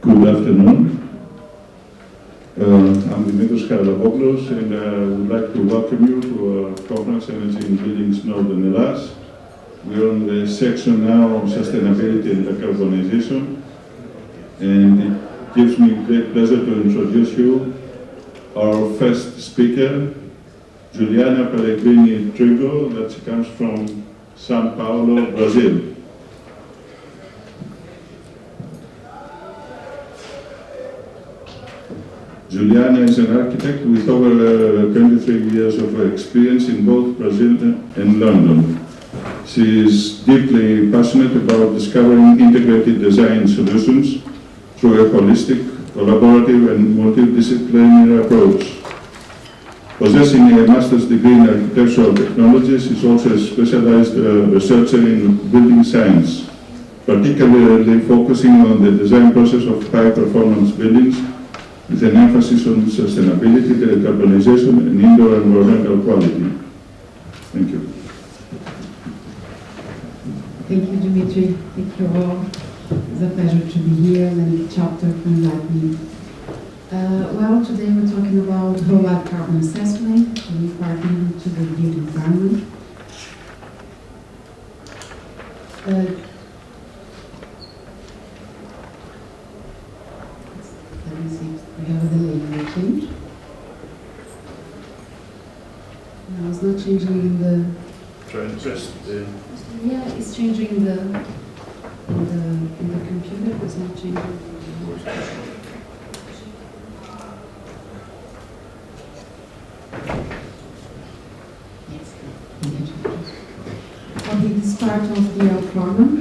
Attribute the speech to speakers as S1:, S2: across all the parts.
S1: Good afternoon. I'm Dimitris Charalabopoulos, and I would like to welcome you to our conference, Energy in Buildings Northern Hellas. We're on the section now on sustainability and decarbonization, and it gives me great pleasure to introduce you our first speaker, Juliana Pellegrini Trigo, that she comes from São Paulo, Brazil. Juliana is an architect with over 23 years of experience in both Brazil and London. She is deeply passionate about discovering integrated design solutions through a holistic, collaborative and multidisciplinary approach. Possessing a master's degree in architectural technologies, she is also a specialized researcher in building science, particularly focusing on the design process of high-performance buildings with an emphasis on sustainability, decarbonization, and indoor environmental quality. Thank you.
S2: Thank you, Dimitri. Thank you all. It's a pleasure to be here and the chapter from me. Well, today we're talking about whole life carbon assessment and reporting to the built environment. Let me see. We have a delay in the change. No, it's not changing in the.
S1: Try and press the.
S2: Yeah, it's changing in the computer. It's not changing. Yes. Okay, this is part of the program.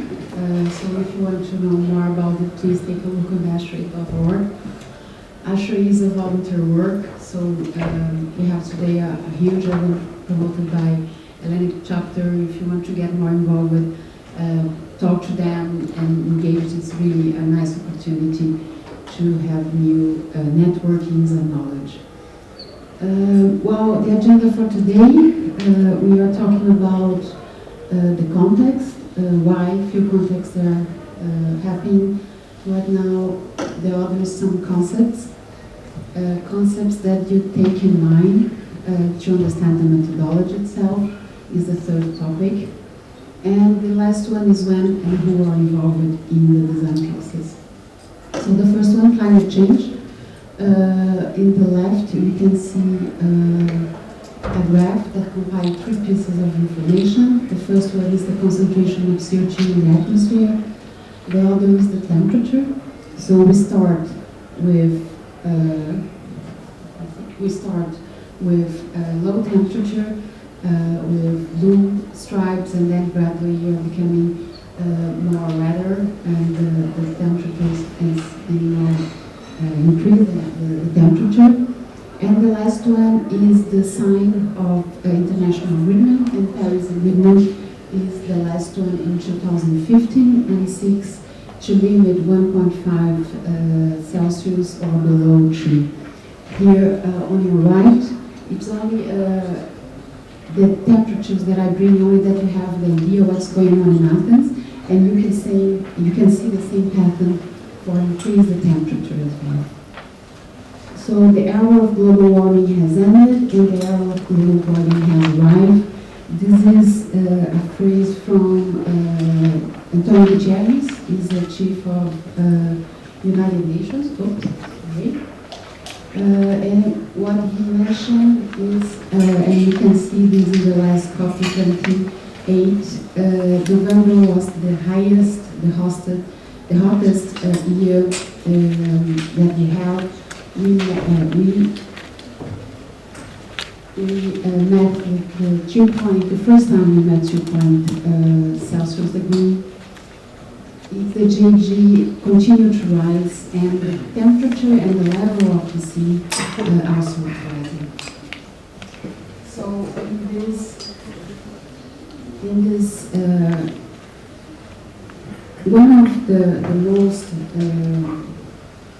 S2: So if you want to know more about it, please take a look on ASHRAE.org. ASHRAE is a volunteer work, so we have today a huge event promoted by Hellenic chapter. If you want to get more involved with, talk to them and engage, it's really a nice opportunity to have new networkings and knowledge. Well, the agenda for today, we are talking about the context, why few contexts are happening right now. The other is some concepts that you take in mind to understand the methodology itself is the third topic. And the last one is when and who are involved in the design process. So the first one, climate change. In the left, you can see a graph that combines three pieces of information. The first one is the concentration of CO2 in the atmosphere. The other is the temperature. So we start with low temperature with blue stripes, and then gradually you're becoming more wetter, and the temperature is increase the temperature. And the last one is the sign of international agreement, and Paris Agreement is the last one in 2015, and seeks to limit 1.5 Celsius or below 3. Here on your right, it's only the temperatures that I bring, only that you have the idea what's going on in Athens, and you can see the same pattern for increase the temperature as well. So the era of global warming has ended, and the era of global warming has arrived. This is a phrase from Antonio Guterres, he's the chief of United Nations. Oops, sorry. And what he mentioned is, and you can see this in the last COP28, November was the hottest year that we have. We met with 2 point, the first time we met 2 point Celsius degree. If the GHG continue to rise, and the temperature and the level of the sea also rising. So in this one of the most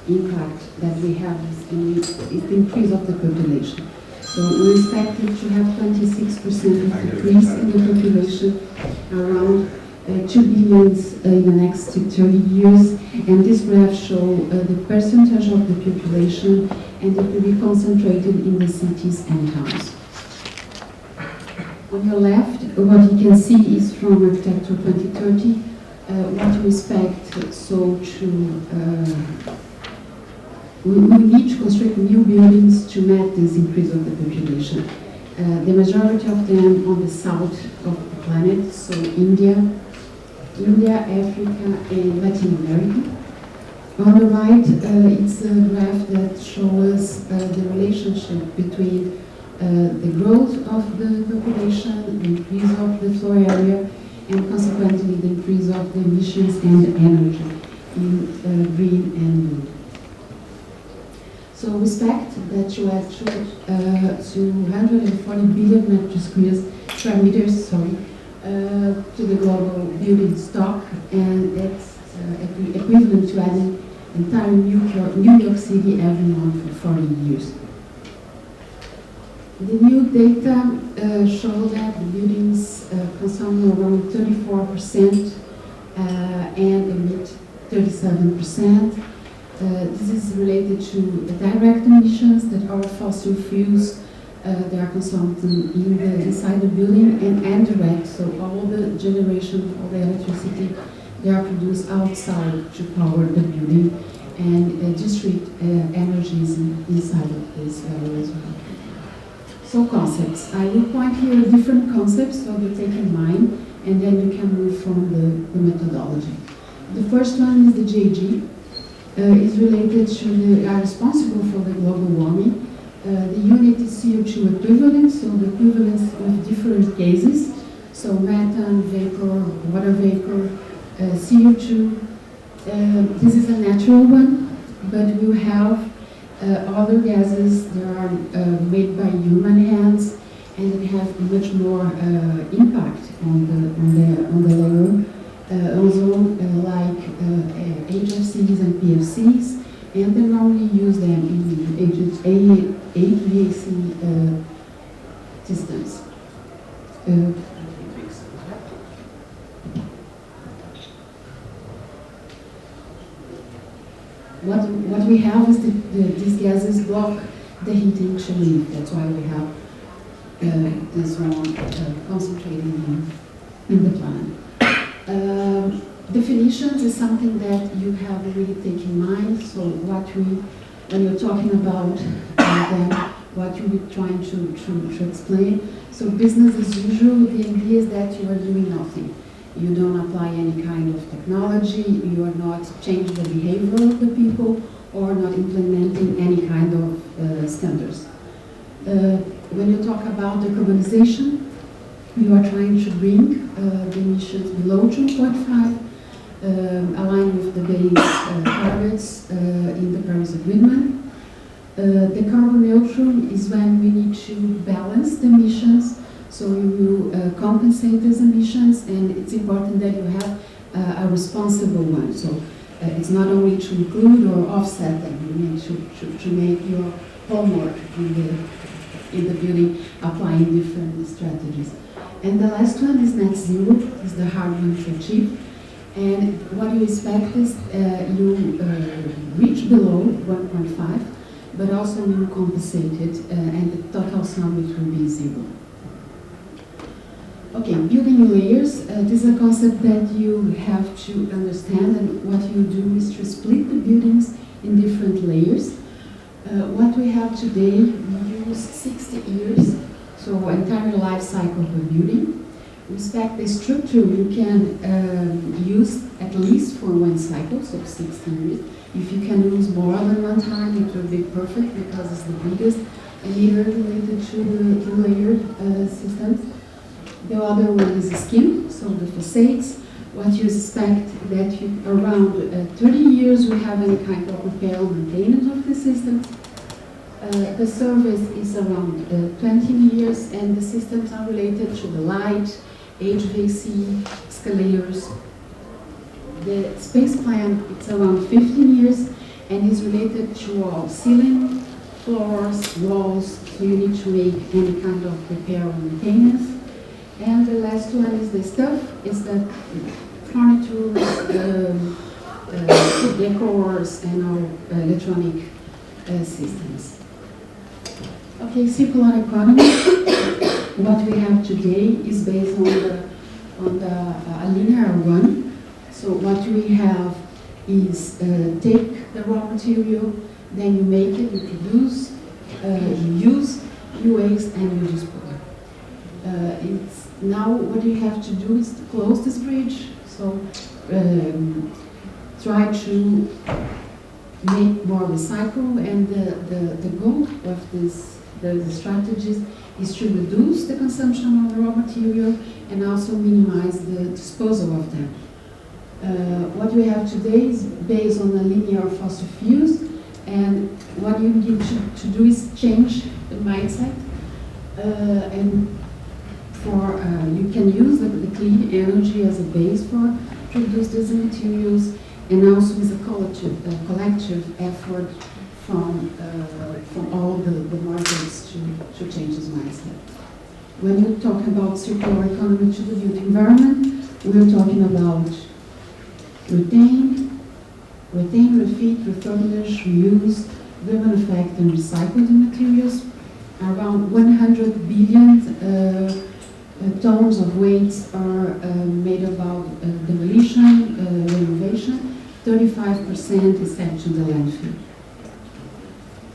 S2: impact that we have is the increase of the population. So we expect it to have 26% of decrease in the population around 2 billion in the next 30 years, and this graph shows the percentage of the population, and it will be concentrated in the cities and towns. On your left, what you can see is from Architecture 2030, what we expect, so we need to construct new buildings to meet this increase of the population. The majority of them on the south of the planet, so India, Africa, and Latin America. On the right, it's a graph that shows the relationship between the growth of the population, the increase of the floor area, and consequently the increase of the emissions and the energy in green and blue. So we expect that you add 240 billion square meters to the global building stock, and that's equivalent to adding entire New York City every month for 40 years. The new data show that the buildings consume around 34% and emit 37%. This is related to the direct emissions that are fossil fuels. They are consumed inside the building, and indirect, so all the generation of the electricity, they are produced outside to power the building, and district energies inside of this area as well. So concepts. I will point here different concepts so you take in mind, and then you can move from the methodology. The first one is the GHG. Is related to the are responsible for the global warming. The unit is CO2 equivalent, so the equivalence of different gases, so methane, vapor, water vapor, CO2. This is a natural one, but we have other gases that are made by human hands, and it have much more impact on the layer. Ozone, like HFCs and PFCs, and they normally use them in HVAC systems. What we have is these gases block the heating to leave. That's why we have this one concentrated in the planet. Definitions is something that you have already taken in mind. So when you're talking about them, what you are trying to explain. So business as usual, the idea is that you are doing nothing. You don't apply any kind of technology, you are not changing the behavior of the people, or not implementing any kind of standards. When you talk about decarbonization, you are trying to bring the emissions below 2.5, aligned with the base targets in the Paris Agreement. The carbon neutral is when we need to balance the emissions, so we will compensate these emissions, and it's important that you have a responsible one. So it's not only to include or offset them, you need to make your homework in the building, applying different strategies. And the last one is net zero, is the hard one to achieve. And what you expect is you reach below 1.5, but also you compensate it, and the total sum it will be zero. Okay, building layers. This is a concept that you have to understand, and what you do is to split the buildings in different layers. What we have today, we use 60 years, so entire life cycle of a building. Respect the structure you can use at least for one cycle, so 60 years. If you can use more than one time, it will be perfect because it's the biggest emitter related to the layered systems. The other one is the skin, so the facades. What you expect that around 30 years we have any kind of repair or maintenance of the systems. The service is around 20 years, and the systems are related to the light, HVAC, escalators. The space plan, it's around 15 years, and is related to all ceiling, floors, walls, so you need to make any kind of repair or maintenance. And the last one is the stuff, is the furnitures, decors, and our electronic systems. Okay, circular economy. What we have today is based on a linear one. So what we have is take the raw material, then you make it, you produce, you use, you waste, and you dispose. Now what you have to do is to close this bridge. So try to make more recycle, and the goal of the strategies is to reduce the consumption of raw material and also minimize the disposal of them. What we have today is based on a linear fossil fuels, and what you need to do is change the mindset, and you can use the clean energy as a base for produce these materials, and also is a collective effort from all the markets to change this mindset. When we talk about circular economy to the built environment, we're talking about retain, refit, refurbish, reuse, remanufacture, and recycle the materials. Around 100 billion tons of waste are made about demolition, renovation. 35% is sent to the landfill.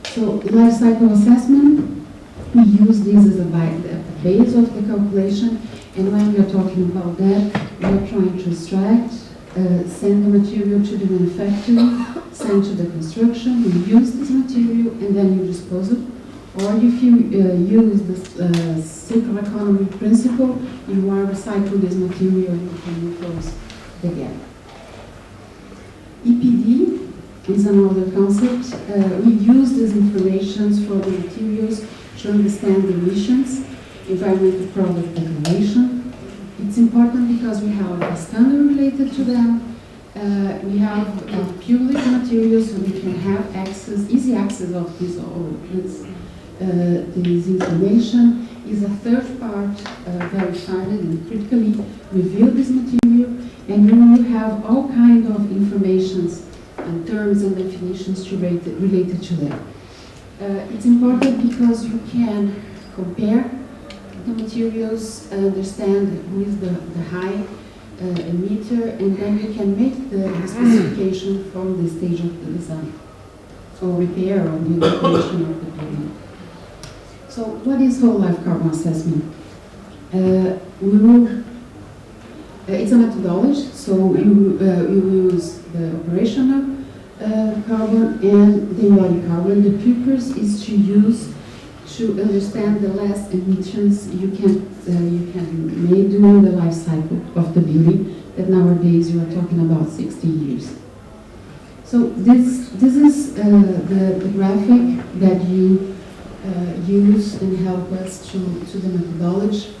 S2: So life cycle assessment, we use this as a base of the calculation, and when we are talking about that, we are trying to extract, send the material to the manufacturing, send to the construction, you use this material, and then you dispose it. Or if you use the circular economy principle, you are recycling this material and you can close the gap. EPD is another concept. We use these informations for the materials to understand the emissions, environmental product declaration. It's important because we have a standard related to them. We have public materials, so we can have access, easy access of this information. Is a third part verified and critically review this material, and you will have all kinds of informations and terms and definitions related to them. It's important because you can compare the materials, understand who is the high emitter, and then you can make the specification from the stage of the design or repair or the operation of the building. So what is whole life carbon assessment? It's a methodology, so you use the operational carbon and the embodied carbon. The purpose is to use to understand the last emissions you can make during the life cycle of the building, that nowadays you are talking about 60 years. So this is the graphic that you use and help us to the methodology.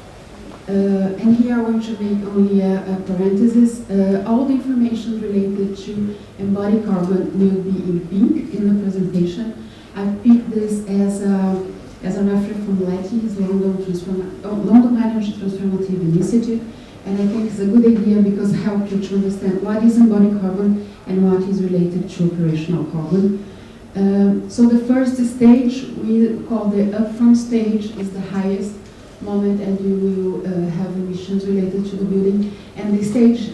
S2: And here I want to make only a parenthesis. All the information related to embodied carbon will be in pink in the presentation. I picked this as a reference from LETI's London Energy Transformative Initiative, and I think it's a good idea because it helps you to understand what is embodied carbon and what is related to operational carbon. So the first stage we call the upfront stage is the highest moment, and you will have emissions related to the building. And the stage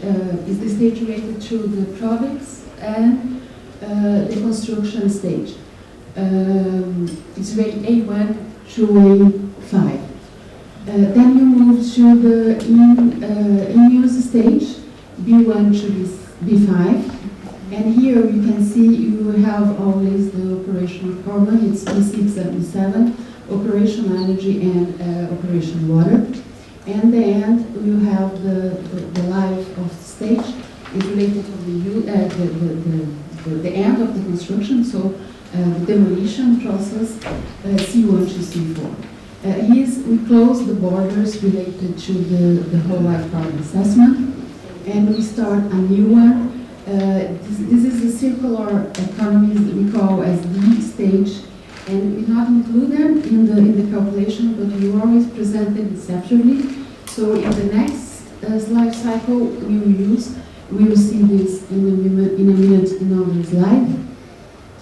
S2: is the stage related to the products and the construction stage. It's rated A1 to A5. Then you move to the in-use stage, B1 to B5. And here you can see you have always the operational carbon, it's B6 and B7, operational energy and operational water. And then you have the life of the stage is related to the end of the construction, so the demolition process, C1 to C4. We close the borders related to the whole life carbon assessment, and we start a new one. This is a circular economy that we call as D stage, and we not include them in the calculation, but we always present them separately So in the next life cycle we will see this in a minute in our slide.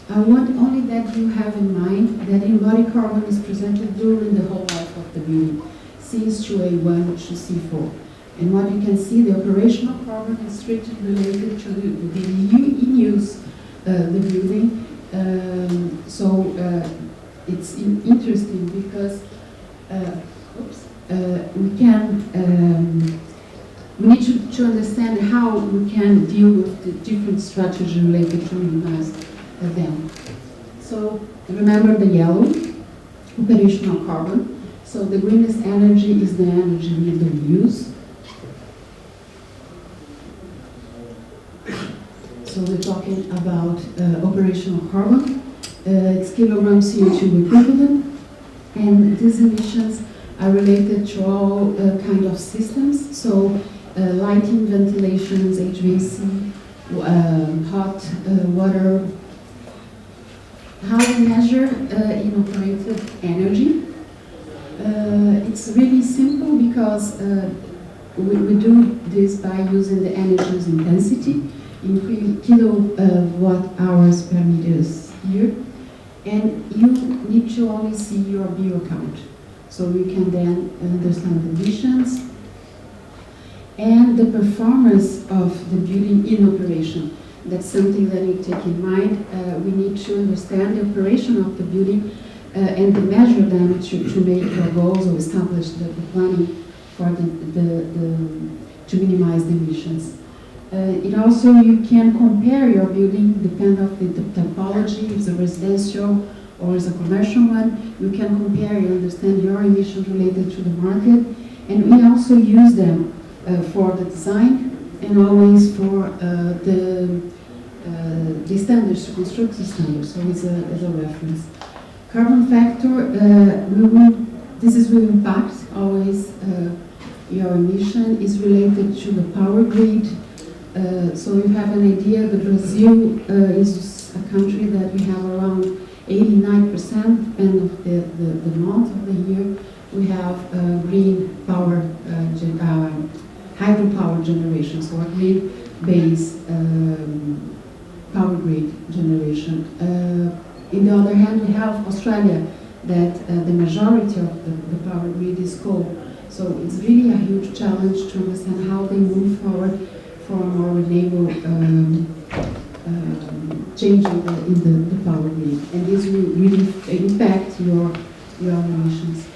S2: I want only that you have in mind that embodied carbon is presented during the whole life of the building, since to A1 to C4. And what you can see, the operational carbon is strictly related to the in use the building. It's interesting because we need to understand how we can deal with the different strategies related to minimize them. So remember the yellow, operational carbon. So the greenest energy is the energy we don't use. So we're talking about operational carbon. It's kilogram CO2 equivalent. And these emissions are related to all kind of systems. So lighting, ventilations, HVAC, hot water. How we measure inoperated energy. It's really simple because we do this by using the energy intensity in kilowatt hours per meters here. And you need to only see your BO count. So you can then understand the emissions and the performance of the building in operation. That's something that you take in mind. We need to understand the operation of the building and to measure them to make our goals or establish the planning for to minimize the emissions. It also, you can compare your building, depending on the typology, if it's a residential or is a commercial one. You can compare, you understand your emissions related to the market, and we also use them for the design and always for the standards, to construct the standards, so it's a reference. Carbon factor, this will impact always your emission, is related to the power grid. So you have an idea that Brazil is a country that we have around 89%, depending on the month of the year, we have green power, hydropower generation, so a grid-based power grid generation. In the other hand, we have Australia, that the majority of the power grid is coal. So it's really a huge challenge to understand how they move forward for a more renewable change in the power grid. And this will really impact your emissions.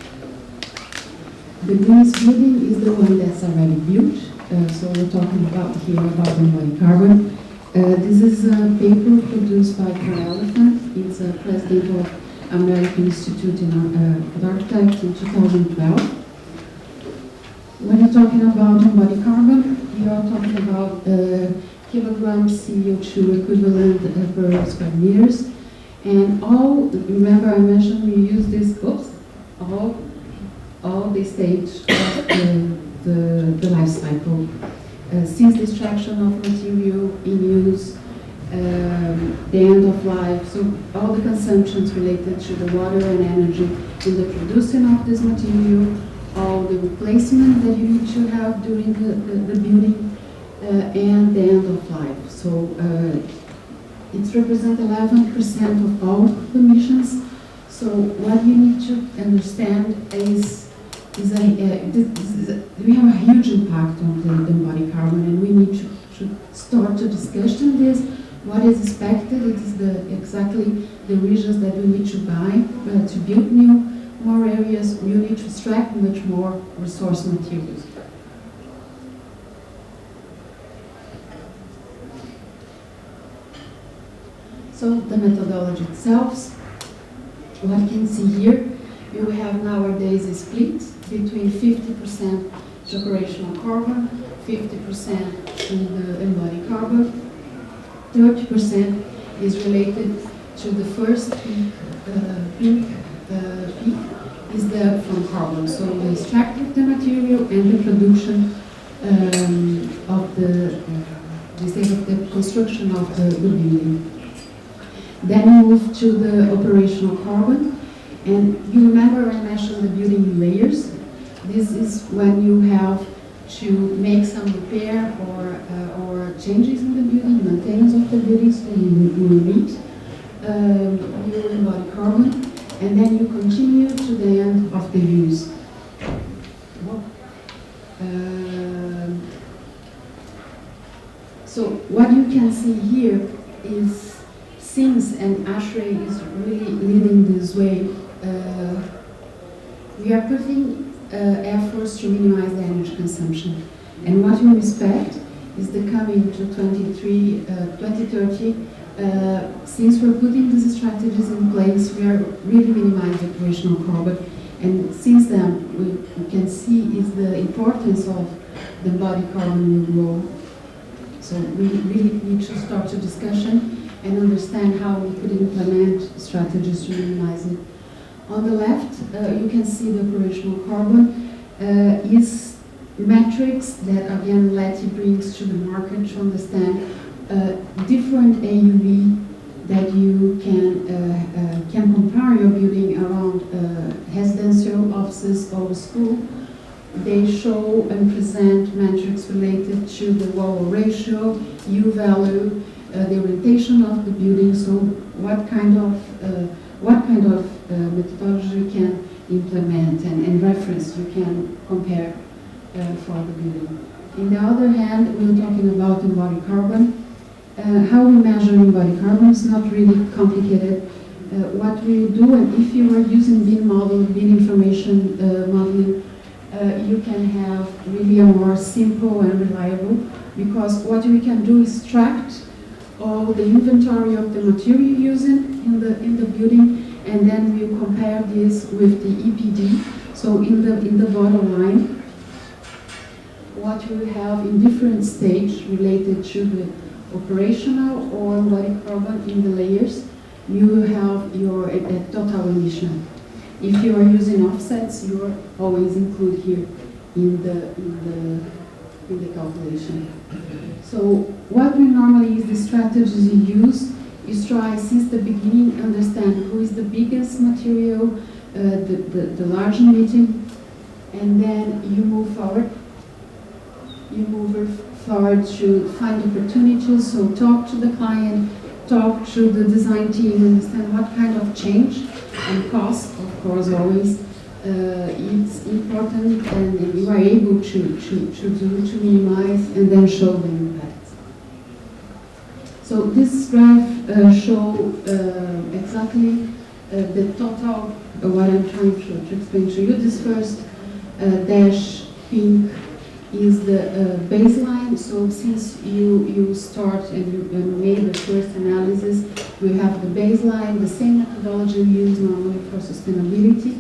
S2: The greenest building is the one that's already built. So we're talking about here about embodied carbon. This is a paper produced by Carl Elephant. It's a president of American Institute of Architects in 2012. When you're talking about embodied carbon, you are talking about kilograms CO2 equivalent per square meters. And remember I mentioned we use this, all the stage of the life cycle. Since the extraction of material in use, the end of life, so all the consumptions related to the water and energy in the producing of this material, all the replacement that you need to have during the building, and the end of life. So it represents 11% of all emissions. So what you need to understand is we have a huge impact on the embodied carbon, and we need to start to discuss on this. What is expected? It is exactly the regions that we need to buy to build more areas. You need to extract much more resource materials. So the methodology itself, what you can see here, you have nowadays a split between 50% operational carbon, 50% in the embodied carbon, 30% is related to the first peak is the from carbon, so the extraction of the material and the production of the construction of the building. Then we move to the operational carbon, and you remember I mentioned the building layers. This is when you have to make some repair or changes in the building, maintenance of the building, so you will meet your embodied carbon, and then you continue to the end of the use. So what you can see here is, since and ASHRAE is really leading this way, we are putting efforts to minimize the energy consumption. And what we expect is the coming to 2030, since we're putting these strategies in place, we are really minimizing operational carbon. And since then, we can see is the importance of the body carbon will grow. So we really need to start a discussion and understand how we could implement strategies to minimize it. On the left, you can see the operational carbon is metrics that again Leti brings to the market to understand different AUV that you can compare your building around residential, offices, or school. They show and present metrics related to the wall ratio, U value, the orientation of the building. So what kind of methodology you can implement and reference you can compare for the building. On the other hand, we're talking about embodied carbon. How we measure embodied carbon is not really complicated. What we do, and if you are using BIM model, BIM information modeling, you can have really a more simple and reliable, because what we can do is track all the inventory of the material you're using in the building, and then we compare this with the EPD. So in the bottom line, what you have in different stages related to the operational or embodied carbon in the layers, you have your total emission. If you are using offsets, you are always include here in the calculation. So what we normally use, the strategies we use, is try since the beginning understand who is the biggest material, the large emitting, and then you move forward. You move forward to find opportunities, so talk to the client, talk to the design team, understand what kind of change and cost, of course, always. It's important, and you are able to minimize and then show the impact. So this graph shows exactly the total, what I'm trying to explain to you. This first dash pink is the baseline. So since you start and you made the first analysis, we have the baseline, the same methodology we use normally for sustainability.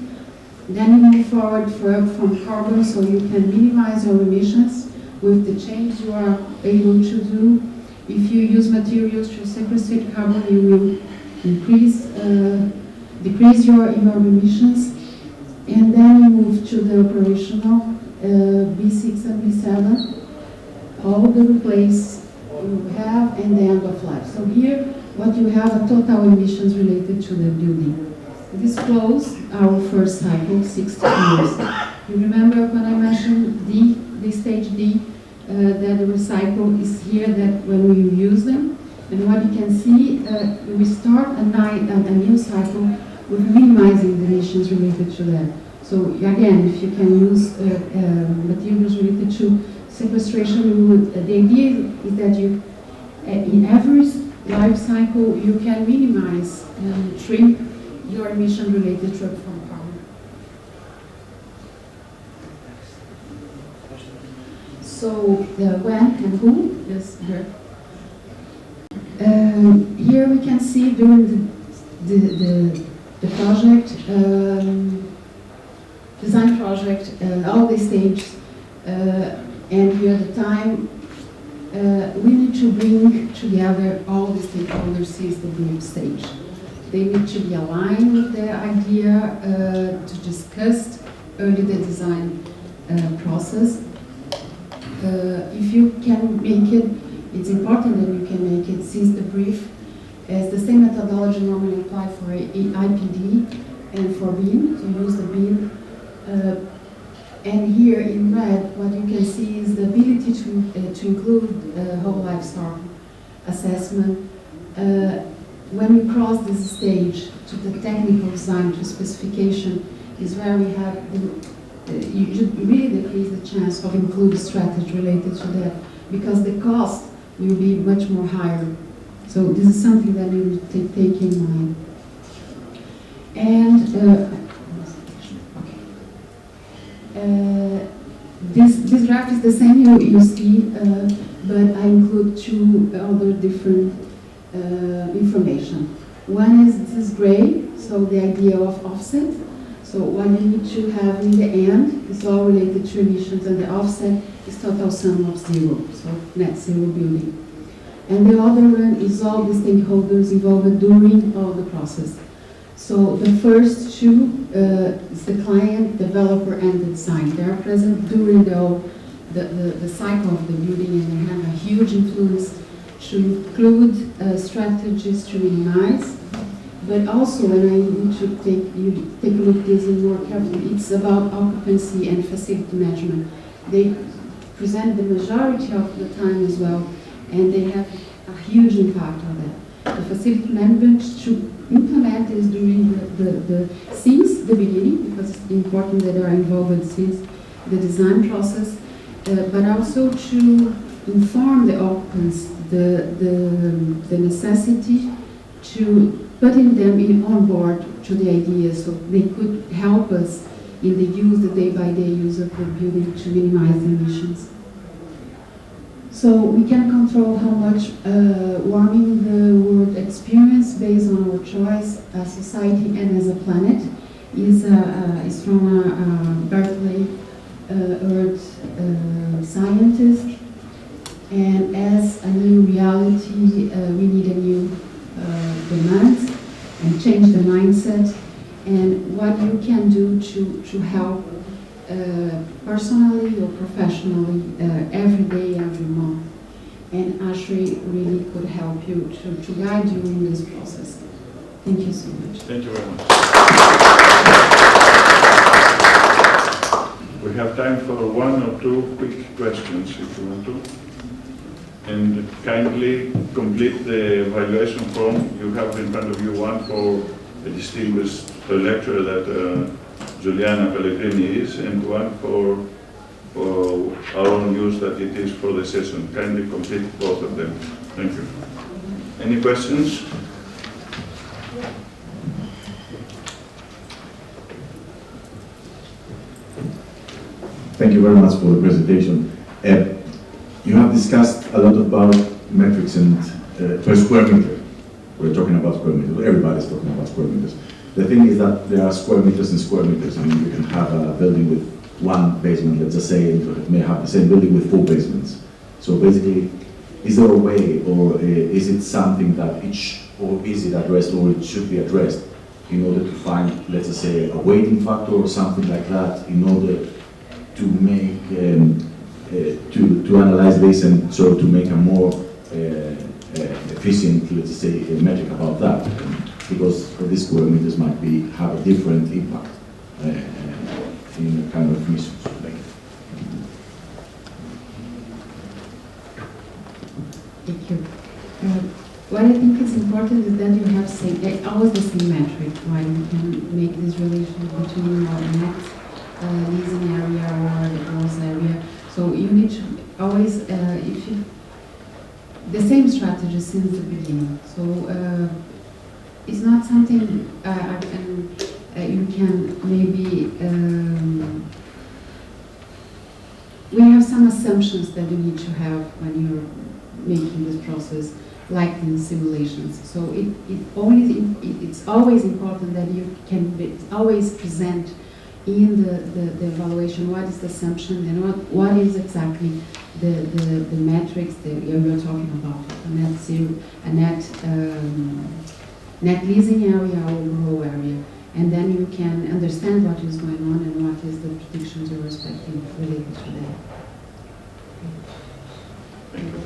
S2: Then you move forward from carbon, so you can minimize your emissions with the change you are able to do. If you use materials to sequestrate carbon, you will decrease your emissions. And then you move to the operational, B6 and B7, all the replace you have and the end of life. So here, what you have are total emissions related to the building. This closed our first cycle, 60 years. You remember when I mentioned D, the stage D, that the recycle is here, that when we use them, and what you can see, we start a new cycle with minimizing the emissions related to that. So again, if you can use materials related to sequestration, the idea is that you, in every life cycle, you can minimize and shrink your emission related to from carbon. So the when and who is here. Here we can see during the project, design project, all the stages, and here the time, we need to bring together all the stakeholders since the brief stage. They need to be aligned with the idea to discuss early the design process. If you can make it, it's important that you can make it since the brief, as the same methodology normally apply for IPD and for BIM, to use the BIM. And here in red, what you can see is the ability to include whole life cycle assessment. When we cross this stage to the technical design, to specification, is where we have you should really decrease the chance of include strategy related to that, because the cost will be much more higher. So this is something that you need to take in mind. And this graph is the same you see, but I include two other different information. One is this gray, so the idea of offset. So what you need to have in the end is all related to emissions, and the offset is total sum of zero, so net zero building. And the other one is all the stakeholders involved during all the process. So the first two is the client, developer, and the design. They are present during the cycle of the building, and they have a huge influence to include strategies to minimize. But also, when I need to take a look at this in more carefully, it's about occupancy and facility management. They present the majority of the time as well, and they have a huge impact on that. The facility management to implement this during since the beginning, because it's important that they are involved since the design process, but also to inform the occupants the necessity to putting them on board to the idea, so they could help us in the day-by-day use of the building to minimize the emissions. So we can control how much warming the world experience based on our choice as society and as a planet. Is from a Berkeley Earth scientist, and as a new reality, we need a new demands and change the mindset, and what you can do to help personally or professionally every day, every month. And ASHRAE really could help you to guide you in this process. Thank you so much.
S1: Thank you very much. We have time for one or two quick questions if you want to. And kindly complete the evaluation form. You have in front of you one for a distinguished lecturer that Juliana Pellegrini is, and one for our own use that it is for the session. Kindly complete both of them. Thank you. Any questions?
S3: Thank you very much for the presentation. You have discussed a lot about metrics and per square meter. We're talking about square meters. Everybody's talking about square meters. The thing is that there are square meters and square meters. I mean, you can have a building with one basement, let's just say, and you may have the same building with 4 basements. So basically, is there a way, or is it something that or is it addressed, or it should be addressed in order to find, let's just say, a weighting factor or something like that, in order to make to analyze this, and so to make a more efficient, let's say, metric about that, because these square meters might have a different impact in kind of emissions.
S2: Thank you. What I think is important is that you have always the same metric, right? You can make this relation between your net leasing area or the gross area. So you need to always, the same strategy since the beginning. So it's not something you can maybe, we have some assumptions that you need to have when you're making this process, like in simulations. So it's always important that you can always present in the evaluation what is the assumption and what is exactly the metrics that you're talking about, a net zero, a net leasing area or grow area, and then you can understand what is going on and what is the predictions you're expecting related to that.
S1: Thank you.